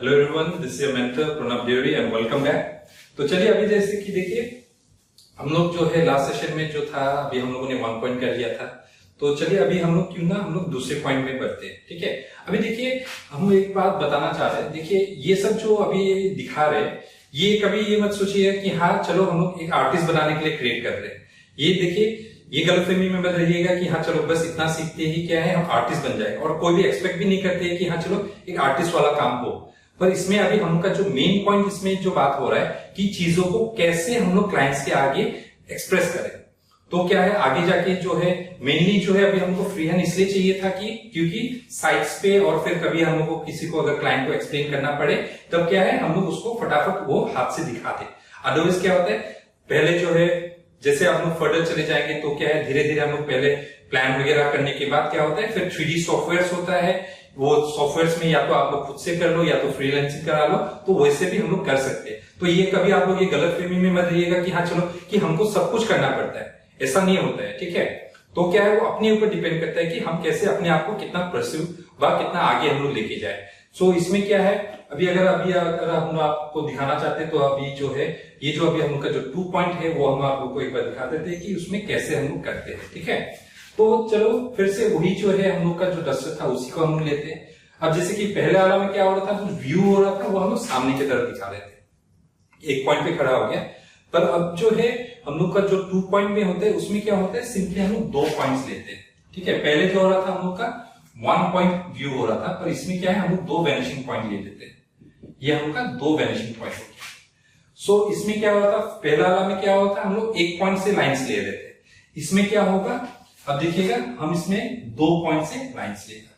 Hello everyone, this is your mentor Pranav Devri and welcome back. तो चलिए अभी जैसे कि देखिए हम लोग जो है लास्ट सेशन में जो था अभी हम लोगों ने 1 पॉइंट कर लिया था। तो चलिए अभी हम लोग दूसरे पॉइंट में बढ़ते हैं। ठीक है, अभी देखिए हम एक बात बताना चाह रहे हैं। देखिए ये सब जो अभी ये दिखा रहे हैं, ये कभी ये मत सोचिए कि हाँ चलो हम लोग एक आर्टिस्ट बनाने के लिए क्रिएट कर रहे हैं। ये देखिए ये गलतफहमी में मत रहिएगा कि हाँ चलो बस इतना सीखते ही क्या है हम आर्टिस्ट बन जाए, और कोई भी एक्सपेक्ट भी नहीं करते हैं कि हाँ चलो एक आर्टिस्ट वाला काम हो। पर इसमें अभी हम लोग का जो मेन पॉइंट इसमें जो बात हो रहा है कि चीजों को कैसे हम लोग क्लाइंट्स के आगे एक्सप्रेस करें। तो क्या है आगे जाके जो है मेनली जो है अभी हमको फ्री हैंड इसलिए चाहिए था कि क्योंकि साइट्स पे और फिर कभी हम लोग को किसी को अगर क्लाइंट को एक्सप्लेन करना पड़े तब क्या है हम लोग उसको फटाफट वो हाथ से दिखाते। अदरवाइज क्या होता है पहले जो है जैसे हम लोग फर्दर चले जाएंगे तो क्या है धीरे धीरे हम लोग पहले प्लान वगैरह करने के बाद क्या होता है फिर 3D सॉफ्टवेयर होता है। वो सॉफ्टवेयर में या तो आप लोग खुद से कर लो या तो फ्रीलांसिंग करा लो, तो वैसे भी हम लोग कर सकते हैं। तो ये कभी आप लोग ये गलतफहमी में मत रहिएगा कि हाँ चलो कि हमको सब कुछ करना पड़ता है, ऐसा नहीं होता है। ठीक है, तो क्या है वो अपने ऊपर डिपेंड करता है कि हम कैसे अपने आप को कितना परस्यू व कितना आगे हम लोग लेके जाए। सो इसमें क्या है अभी अगर हम आपको दिखाना चाहते हैं तो अभी जो है ये जो अभी हम लोग का जो 2 पॉइंट है वो हम आप लोग को एक बार दिखा देते हैं कि उसमें कैसे हम लोग करते हैं। ठीक है, तो चलो फिर से वही जो है हम लोग का जो डस्टर था उसी को हम लोग लेते हैं। अब जैसे कि पहले वाला में क्या हो रहा था जो व्यू हो रहा था वो हम लोग सामने की तरफ दिखा रहे थे, एक पॉइंट पे खड़ा हो गया। पर अब जो है हम लोग का जो 2 पॉइंट में होता है उसमें क्या होता है सिंपली हम लोग 2 पॉइंट्स लेते हैं। ठीक है, पहले जो हो रहा था हम लोग का 1 पॉइंट व्यू हो रहा था, पर इसमें क्या है हम लोग 2 वैनिशिंग पॉइंट ले लेते हैं। ये हम लोग का 2 वैनिशिंग पॉइंट हो गया। सो इसमें क्या होता था पहला वाला में क्या होता हम लोग 1 पॉइंट से लाइन्स ले रहे थे। इसमें क्या होगा अब देखिएगा हम इसमें 2 पॉइंट से लाइन्स लेगा,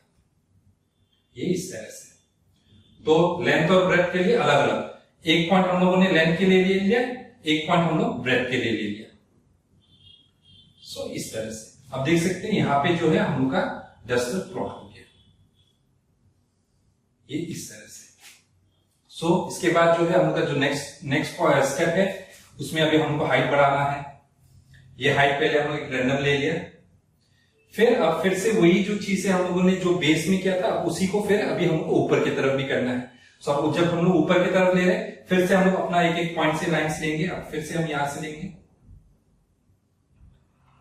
ये इस तरह से। तो लेंथ और ब्रेथ के लिए अलग अलग 1 पॉइंट हम लोगों ने लेंथ के लिए ले लिया, 1 पॉइंट हम लोग ब्रेथ के लिए ले लिया। सो इस तरह से अब देख सकते हैं यहां पे जो है हम लोग का डस्टर प्लॉट हो गया, ये इस तरह से। सो इसके बाद जो है हम लोग का जो नेक्स्ट स्टेप है उसमें अभी हमको हाइट बढ़ाना है। ये हाइट पहले हम लोग एक रैंडम ले लिया, फिर अब फिर से वही जो चीज है हम लोगों ने जो बेस में किया था उसी को फिर अभी हमको ऊपर की तरफ भी करना है। सो अब जब हम लोग ऊपर की तरफ ले रहे हैं फिर से हम लोग अपना एक पॉइंट से लाइंस लेंगे। अब फिर से हम यहां से लेंगे,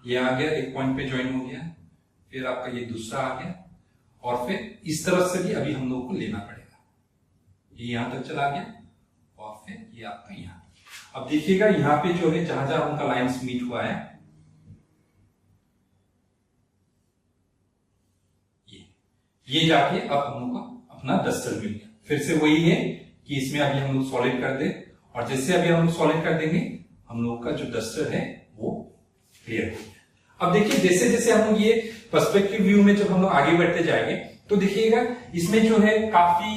ये आ गया 1 पॉइंट पे ज्वाइन हो गया, फिर आपका ये दूसरा आ गया और फिर इस तरफ से भी अभी हम लोग को लेना पड़ेगा। ये यहां तक चला गया और फिर ये आपका यहां। अब देखिएगा यहां पे जो है जहां जहां उनका लाइंस मीट हुआ है ये जाके अब हम लोग को अपना डस्टर मिल गया। फिर से वही है कि इसमें अभी हम लोग सॉलिड कर दे, और जैसे अभी हम लोग सॉलिड कर देंगे हम लोग का जो डस्टर है वो क्लियर हो गया। अब देखिए जैसे जैसे हम लोग ये पर्सपेक्टिव व्यू में जब हम लोग आगे बढ़ते जाएंगे तो देखिएगा इसमें जो है काफी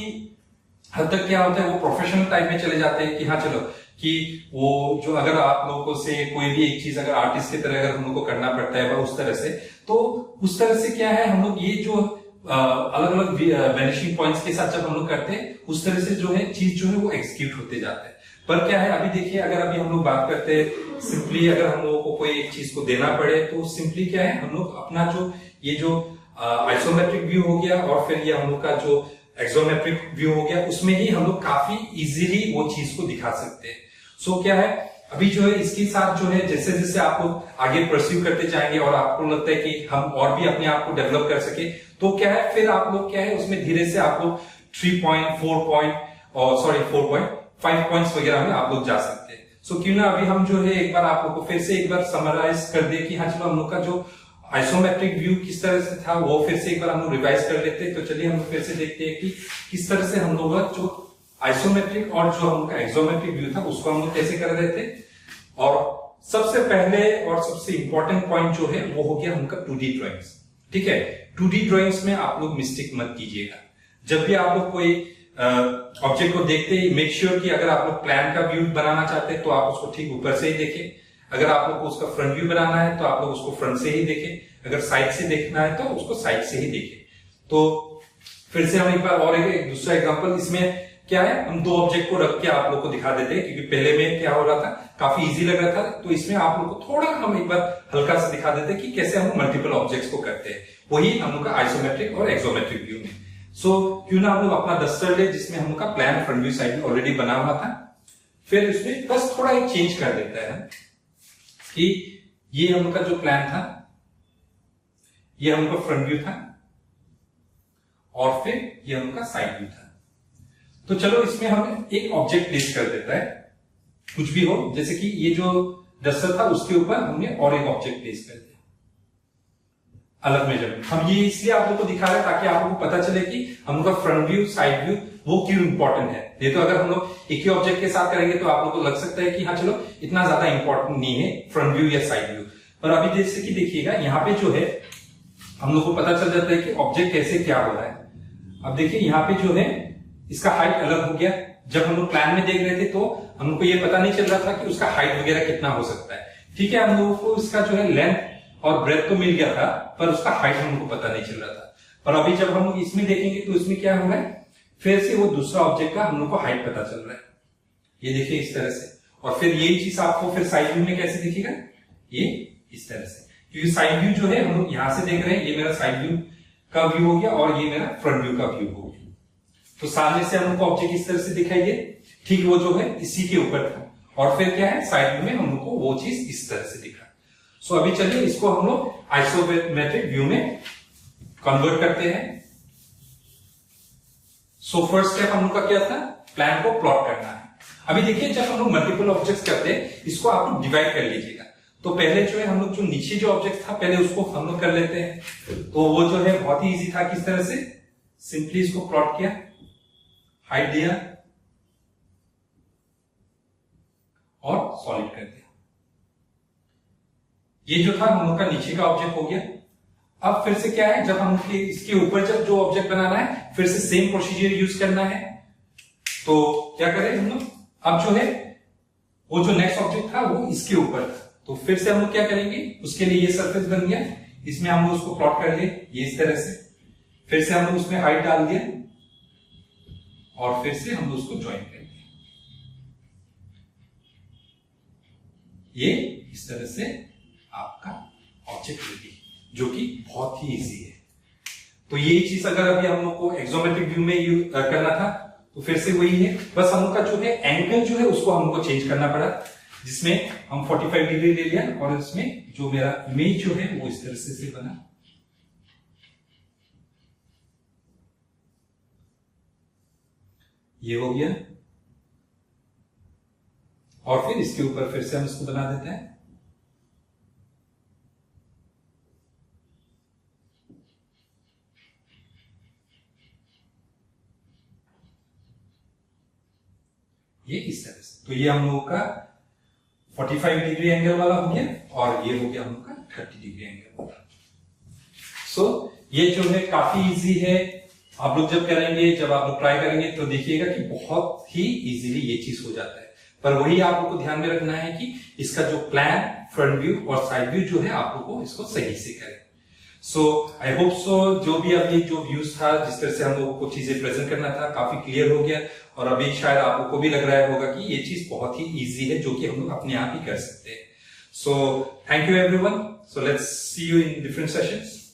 हद तक क्या होता है वो प्रोफेशनल टाइप में चले जाते हैं कि हाँ चलो कि वो जो अगर आप लोगों से कोई भी एक चीज अगर आर्टिस्ट की तरह अगर हम लोग को करना पड़ता है उस तरह से, तो उस तरह से क्या है हम लोग ये जो अलग अलग वैनिशिंग पॉइंट्स के साथ जब हम लोग करते हैं उस तरह से जो है चीज जो है वो एग्जीक्यूट होते जाता है। पर क्या है अभी देखिए अगर अभी हम लोग बात करते हैं सिंपली अगर हम लोगों को कोई एक चीज को देना पड़े तो सिंपली क्या है हम लोग अपना जो ये जो आइसोमेट्रिक व्यू हो गया और फिर ये हम लोग का जो एक्सोमेट्रिक व्यू हो गया उसमें ही हम लोग काफी इजीली वो चीज को दिखा सकते हैं। सो क्या है अभी जो है इसके साथ जो है जैसे जैसे आप लोग आगे परस्यू करते जाएंगे और आपको लगता है कि हम और भी अपने आप को डेवलप कर सके तो क्या है फिर आप लोग क्या है उसमें धीरे से आप लोग 3 पॉइंट 4 पॉइंट और 4.5 पॉइंट्स वगैरह में आप लोग जा सकते हैं। सो क्यों ना अभी हम जो है एक बार आप लोग को फिर से एक बार समराइज कर दे कि हाँ चलो हम लोग का जो आइसोमेट्रिक व्यू किस तरह से था वो फिर से एक बार हम लोग रिवाइज कर लेते हैं। तो चलिए हम फिर से देखते हैं कि किस तरह से हम लोग जो आइसोमेट्रिक और जो हम लोग का एक्सोमेट्रिक व्यू था उसको हम लोग कैसे कर रहे थे। और सबसे पहले और सबसे इंपॉर्टेंट पॉइंट जो है वो हो गया उनका 2D ड्राइंग्स। ठीक है, 2D ड्राइंग्स में आप लोग मिस्टेक मत कीजिएगा। जब भी आप लोग कोई ऑब्जेक्ट को देखते ही मेक श्योर कि अगर आप लोग प्लान का व्यू बनाना चाहते हैं तो आप उसको ठीक ऊपर से ही देखें। अगर आप लोग को उसका फ्रंट व्यू बनाना है तो आप लोग उसको फ्रंट से ही देखें। अगर साइड से देखना है तो उसको साइड से ही देखें। तो फिर से हम एक बार और एक दूसरा एग्जांपल इसमें क्या है हम 2 ऑब्जेक्ट को रख के आप लोग को दिखा देते हैं क्योंकि पहले में क्या हो रहा था काफी इजी लग रहा था। तो इसमें आप लोग को थोड़ा हम एक बार हल्का सा दिखा देते हैं कि कैसे हम मल्टीपल ऑब्जेक्ट्स को करते हैं, वही हम लोग का आइसोमेट्रिक और एक्सोमेट्रिक व्यू में। सो क्यों ना हम लोग अपना डस्टर ले जिसमें हम लोग का plan front view side view already बना हुआ था, फिर उसमें बस थोड़ा एक चेंज कर देता है कि ये हम लोग का जो प्लान था, ये हम लोग का फ्रंट व्यू था और फिर ये हम लोग का साइड व्यू था। तो चलो इसमें हम एक ऑब्जेक्ट प्लेस कर देता है, कुछ भी हो, जैसे कि ये जो डस्टर था उसके ऊपर हमने और एक ऑब्जेक्ट प्लेस कर दिया अलग मेजरमेंट। हम ये इसलिए आप लोग को दिखा रहे हैं ताकि आप लोग को पता चले कि हम लोग का फ्रंट व्यू साइड व्यू वो क्यों इंपॉर्टेंट है। नहीं तो अगर हम लोग एक ही ऑब्जेक्ट के साथ करेंगे तो आप लोग को लग सकता है कि हाँ चलो इतना ज्यादा इंपॉर्टेंट नहीं है फ्रंट व्यू या साइड व्यू। पर अभी जैसे कि देखिएगा यहाँ पे जो है हम लोग को पता चल जाता है कि ऑब्जेक्ट कैसे क्या हो रहा है। अब देखिए यहाँ पे जो है इसका हाइट अलग हो गया। जब हम लोग प्लान में देख रहे थे तो हम लोग को ये पता नहीं चल रहा था कि उसका हाइट वगैरह कितना हो सकता है। ठीक है, हम लोगों को इसका जो है लेंथ और ब्रेथ तो मिल गया था पर उसका हाइट हम लोग को पता नहीं चल रहा था। पर अभी जब हम लोग इसमें देखेंगे तो इसमें क्या हो रहा है, फिर से वो दूसरा ऑब्जेक्ट का हम लोग को हाइट पता चल रहा है। ये देखिए इस तरह से। और फिर यही चीज आपको फिर साइड व्यू में कैसे दिखेगा, ये इस तरह से, क्योंकि साइड व्यू जो है हम लोग यहां से देख रहे हैं, ये मेरा साइड व्यू का व्यू हो गया और ये मेरा फ्रंट व्यू का व्यू हो गया। तो सामने से हम लोग को ऑब्जेक्ट इस तरह से दिखाई दे, ठीक वो जो है इसी के ऊपर था। और फिर क्या है, साइड व्यू में हम लोग को वो चीज इस तरह से दिखा। सो अभी चलिए इसको हम लोग आइसोमेट्रिक व्यू में कन्वर्ट करते हैं। सो फर्स्ट स्टेप हम लोग का क्या था, प्लान को प्लॉट करना है। अभी देखिए जब हम लोग मल्टीपल ऑब्जेक्ट्स करते हैं इसको आप लोग डिवाइड कर लीजिएगा। तो पहले जो है हम लोग जो नीचे जो ऑब्जेक्ट था पहले उसको हम लोग कर लेते हैं। तो वो जो है बहुत ही इजी था, किस तरह से, सिंपली इसको प्लॉट किया, हाइट दिया और सॉलिड कर दिया। ये जो था हम लोग का नीचे का ऑब्जेक्ट हो गया। अब फिर से क्या है, जब हम इसके ऊपर जब जो ऑब्जेक्ट बनाना है फिर से सेम प्रोसीजर यूज करना है। तो क्या करें हम लोग, अब जो है वो जो नेक्स्ट ऑब्जेक्ट था वो इसके ऊपर था, तो फिर से हम लोग क्या करेंगे, उसके लिए ये सरफेस बन गया, इसमें हम लोग उसको प्लॉट कर लिए ये इस तरह से। फिर से हम लोग उसमें हाइट डाल दिया और फिर से हम लोग उसको ज्वाइन कर दिया। ये इस तरह से आपका ऑब्जेक्ट रेडी, जो कि बहुत ही इजी है। तो यही चीज अगर अभी हम लोग को एक्सोमेट्रिक व्यू में यूज करना था तो फिर से वही है, बस हम लोग का जो है एंगल जो है उसको हमको चेंज करना पड़ा, जिसमें हम 45 डिग्री ले लिया और इसमें जो मेरा इमेज जो है वो इस तरह से बना। ये हो गया और फिर इसके ऊपर फिर से हम इसको बना देते हैं। ये इस तरह से। तो ये हम लोगों का 45 डिग्री एंगल वाला हो गया और ये हो गया हम लोग का 30 डिग्री एंगल वाला। सो ये जो है काफी इजी है। आप लोग जब करेंगे, जब आप लोग ट्राई करेंगे तो देखिएगा कि बहुत ही इजीली ये चीज हो जाता है। पर वही आप लोग को ध्यान में रखना है कि इसका जो प्लान, फ्रंट व्यू और साइड व्यू जो है आप लोग को इसको सही से करें। सो आई होप सो जो भी अभी जो व्यूज था, जिस तरह से हम लोगों को चीजें प्रेजेंट करना था, काफी क्लियर हो गया। और अभी शायद आप लोग को भी लग रहा होगा कि ये चीज बहुत ही इजी है, जो कि हम लोग अपने आप ही कर सकते हैं। So thank you everyone. So let's see you in different sessions.